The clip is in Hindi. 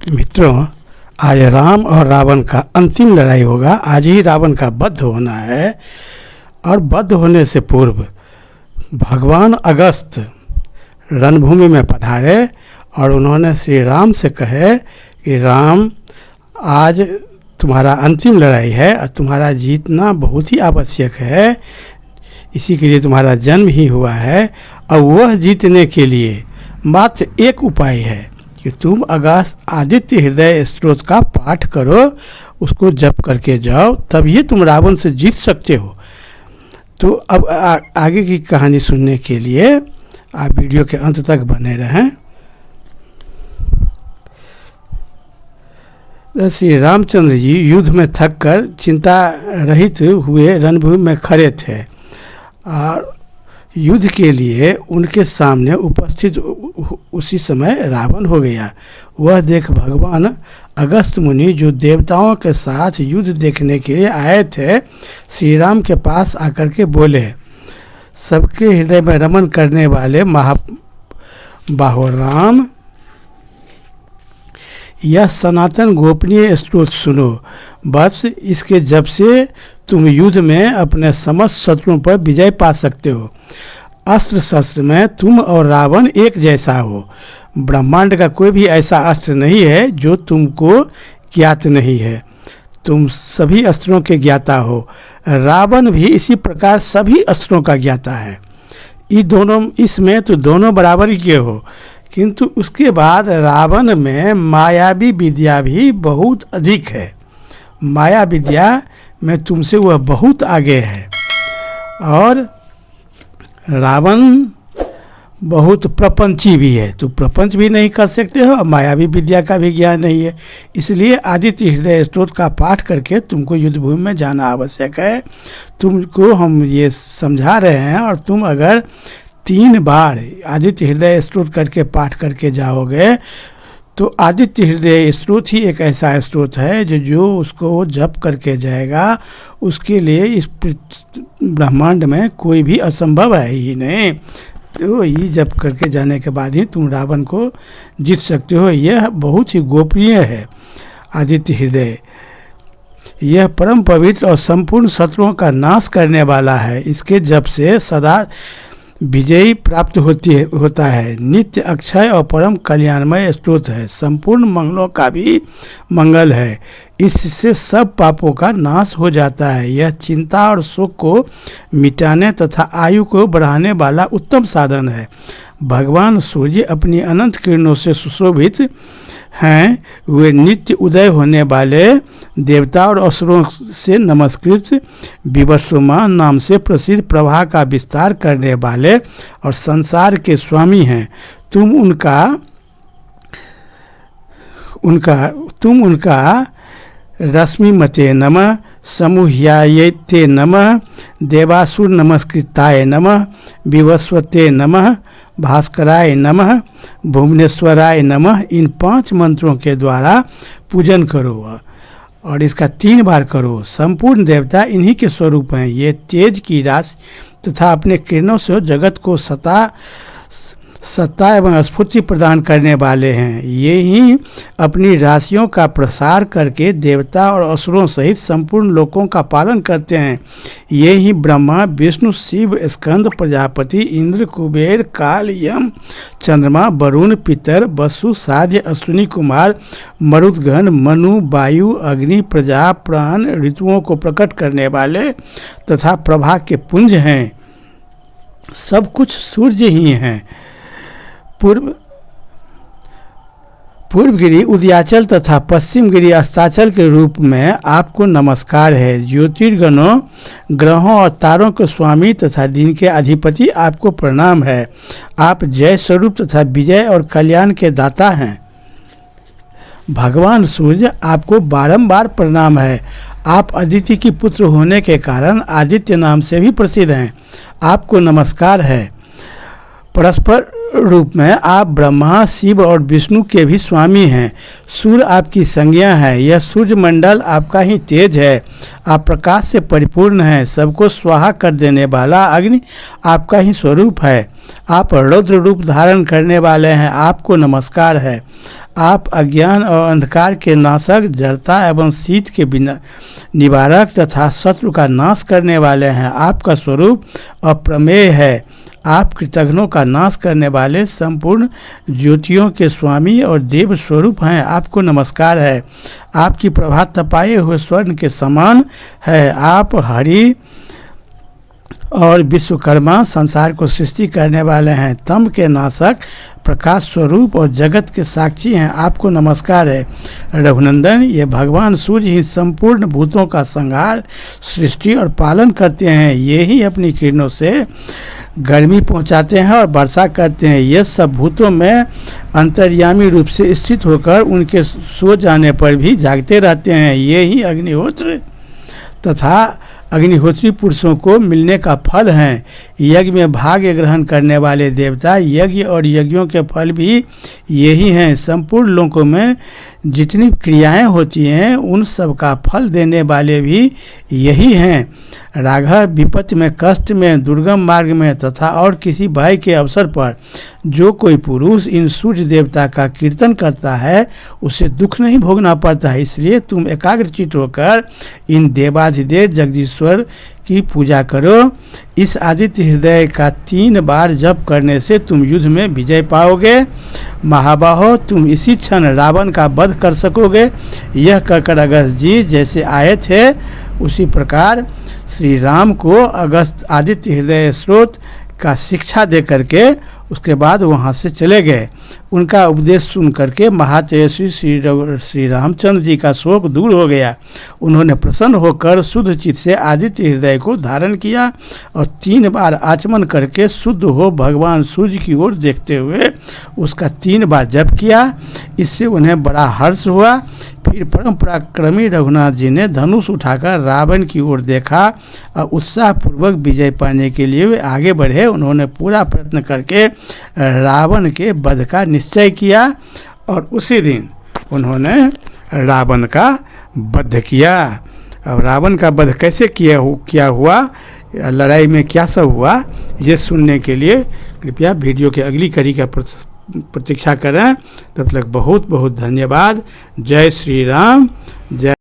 मित्रों, आज राम और रावण का अंतिम लड़ाई होगा। आज ही रावण का वध होना है और वध होने से पूर्व भगवान अगस्त रणभूमि में पधारे और उन्होंने श्री राम से कहे कि राम, आज तुम्हारा अंतिम लड़ाई है और तुम्हारा जीतना बहुत ही आवश्यक है। इसी के लिए तुम्हारा जन्म ही हुआ है और वह जीतने के लिए मात्र एक उपाय है कि तुम अगस्त आदित्य हृदय स्तोत्र का पाठ करो, उसको जप करके जाओ, तभी तुम रावण से जीत सकते हो। तो अब आगे की कहानी सुनने के लिए आप वीडियो के अंत तक बने रहें। श्री रामचंद्र जी युद्ध में थककर चिंता रहित हुए रणभूमि में खड़े थे और युद्ध के लिए उनके सामने उपस्थित उसी समय रावण हो गया। वह देख भगवान अगस्त मुनि, जो देवताओं के साथ युद्ध देखने के लिए आए थे, श्री राम के पास आकर के बोले, सबके हृदय में रमन करने वाले महाबाहो राम, यह सनातन गोपनीय स्तोत्र सुनो। बस इसके जप से तुम युद्ध में अपने समस्त शत्रुओं पर विजय पा सकते हो। अस्त्र शस्त्र में तुम और रावण एक जैसा हो। ब्रह्मांड का कोई भी ऐसा अस्त्र नहीं है जो तुमको ज्ञात नहीं है। तुम सभी अस्त्रों के ज्ञाता हो। रावण भी इसी प्रकार सभी अस्त्रों का ज्ञाता है। इसमें तो दोनों बराबर के हो, किंतु उसके बाद रावण में मायावी विद्या भी बहुत अधिक है। माया विद्या में तुमसे वह बहुत आगे है और रावण बहुत प्रपंची भी है। तो प्रपंच भी नहीं कर सकते हो और मायावी विद्या का भी ज्ञान नहीं है। इसलिए आदित्य हृदय स्तोत्र का पाठ करके तुमको युद्धभूमि में जाना आवश्यक है। तुमको हम ये समझा रहे हैं और तुम अगर 3 बार आदित्य हृदय स्तोत्र करके पाठ करके जाओगे तो आदित्य हृदय स्तोत्र ही एक ऐसा स्तोत्र है जो उसको जप करके जाएगा, उसके लिए इस ब्रह्मांड में कोई भी असंभव है ही नहीं। तो ये जप करके जाने के बाद ही तुम रावण को जीत सकते हो। यह बहुत ही गोपनीय है आदित्य हृदय। यह परम पवित्र और संपूर्ण शत्रुओं का नाश करने वाला है। इसके जप से सदा विजयी प्राप्त होता है। नित्य अक्षय और परम कल्याणमय स्तोत्र है। संपूर्ण मंगलों का भी मंगल है। इससे सब पापों का नाश हो जाता है। यह चिंता और शोक को मिटाने तथा आयु को बढ़ाने वाला उत्तम साधन है। भगवान सूर्य अपनी अनंत किरणों से सुशोभित हैं। वे नित्य उदय होने वाले देवता और असुरों से नमस्कृत विवस्वमान नाम से प्रसिद्ध प्रभा का विस्तार करने वाले और संसार के स्वामी हैं। तुम उनका रश्मिमते नमः, समूह्यायते नमः, देवासुर नमस्कृताय नमः, विवस्वते नमः, भास्कराय नमः, भुवनेश्वराय नमः। इन 5 मंत्रों के द्वारा पूजन करो और इसका 3 बार करो। संपूर्ण देवता इन्हीं के स्वरूप हैं। ये तेज की राशि तथा अपने किरणों से जगत को सत्ता एवं स्फूर्ति प्रदान करने वाले हैं। ये ही अपनी राशियों का प्रसार करके देवता और असुरों सहित संपूर्ण लोकों का पालन करते हैं। ये ही ब्रह्मा, विष्णु, शिव, स्कंद, प्रजापति, इंद्र, कुबेर, काल, यम, चंद्रमा, वरुण, पितर, वसु, साध्य, अश्विनी कुमार, मरुदगण, मनु, वायु, अग्नि, प्रजा, प्राण, ऋतुओं को प्रकट करने वाले तथा प्रभा के पुंज हैं। सब कुछ सूर्य ही हैं। पूर्व गिरि उदयाचल तथा पश्चिम गिरि अस्ताचल के रूप में आपको नमस्कार है। ज्योतिर्गणों, ग्रहों और तारों के स्वामी तथा दिन के अधिपति आपको प्रणाम है। आप जय स्वरूप तथा विजय और कल्याण के दाता हैं। भगवान सूर्य आपको बारंबार प्रणाम है। आप अदिति की पुत्र होने के कारण आदित्य नाम से भी प्रसिद्ध हैं। आपको नमस्कार है। परस्पर रूप में आप ब्रह्मा, शिव और विष्णु के भी स्वामी हैं। सूर्य आपकी संज्ञा है। यह सूर्य मंडल आपका ही तेज है। आप प्रकाश से परिपूर्ण हैं। सबको स्वाहा कर देने वाला अग्नि आपका ही स्वरूप है। आप रौद्र रूप धारण करने वाले हैं। आपको नमस्कार है। आप अज्ञान और अंधकार के नाशक, जड़ता एवं शीत के बिना निवारक तथा शत्रु का नाश करने वाले हैं। आपका स्वरूप अप्रमेय है। आप कृतघ्नों का नाश करने वाले संपूर्ण ज्योतियों के स्वामी और देव स्वरूप हैं। आपको नमस्कार है। आपकी प्रभा तपाए हुए स्वर्ण के समान है। आप हरि और विश्वकर्मा संसार को सृष्टि करने वाले हैं। तम के नाशक, प्रकाश स्वरूप और जगत के साक्षी हैं। आपको नमस्कार है। रघुनंदन, ये भगवान सूर्य ही संपूर्ण भूतों का संहार, सृष्टि और पालन करते हैं। ये ही अपनी किरणों से गर्मी पहुंचाते हैं और वर्षा करते हैं। ये सब भूतों में अंतर्यामी रूप से स्थित होकर उनके सो जाने पर भी जागते रहते हैं। ये ही अग्निहोत्र तथा अग्निहोत्री पुरुषों को मिलने का फल हैं। यज्ञ में भाग्य ग्रहण करने वाले देवता, यज्ञ और यज्ञों के फल भी यही हैं। संपूर्ण लोकों में जितनी क्रियाएं होती हैं उन सब का फल देने वाले भी यही हैं। राघव, विपत्ति में, कष्ट में, दुर्गम मार्ग में तथा और किसी भय के अवसर पर जो कोई पुरुष इन सूर्य देवता का कीर्तन करता है उसे दुख नहीं भोगना पड़ता है। इसलिए तुम एकाग्रचित होकर इन देवाधिदेव जगदीश्वर की पूजा करो। इस आदित्य हृदय का 3 बार जप करने से तुम युद्ध में विजय पाओगे। महाबाहो, तुम इसी क्षण रावण का वध कर सकोगे। यह कहकर अगस्त जी जैसे आए थे उसी प्रकार श्री राम को अगस्त आदित्य हृदय स्रोत का शिक्षा दे करके उसके बाद वहाँ से चले गए। उनका उपदेश सुन करके महातेजस्वी श्री रामचंद्र जी का शोक दूर हो गया। उन्होंने प्रसन्न होकर शुद्ध चित्त से आदित्य हृदय को धारण किया और 3 बार आचमन करके शुद्ध हो भगवान सूर्य की ओर देखते हुए उसका 3 बार जप किया। इससे उन्हें बड़ा हर्ष हुआ। फिर परम पराक्रमी रघुनाथ जी ने धनुष उठाकर रावण की ओर देखा और उत्साहपूर्वक विजय पाने के लिए वे आगे बढ़े। उन्होंने पूरा प्रयत्न करके रावण के वध का निश्चय किया और उसी दिन उन्होंने रावण का वध किया। अब रावण का वध कैसे किया हुआ, लड़ाई में क्या सब हुआ, ये सुनने के लिए कृपया वीडियो के अगली कड़ी का प्रतीक्षा करें। तब तक बहुत बहुत धन्यवाद। जय श्री राम। जय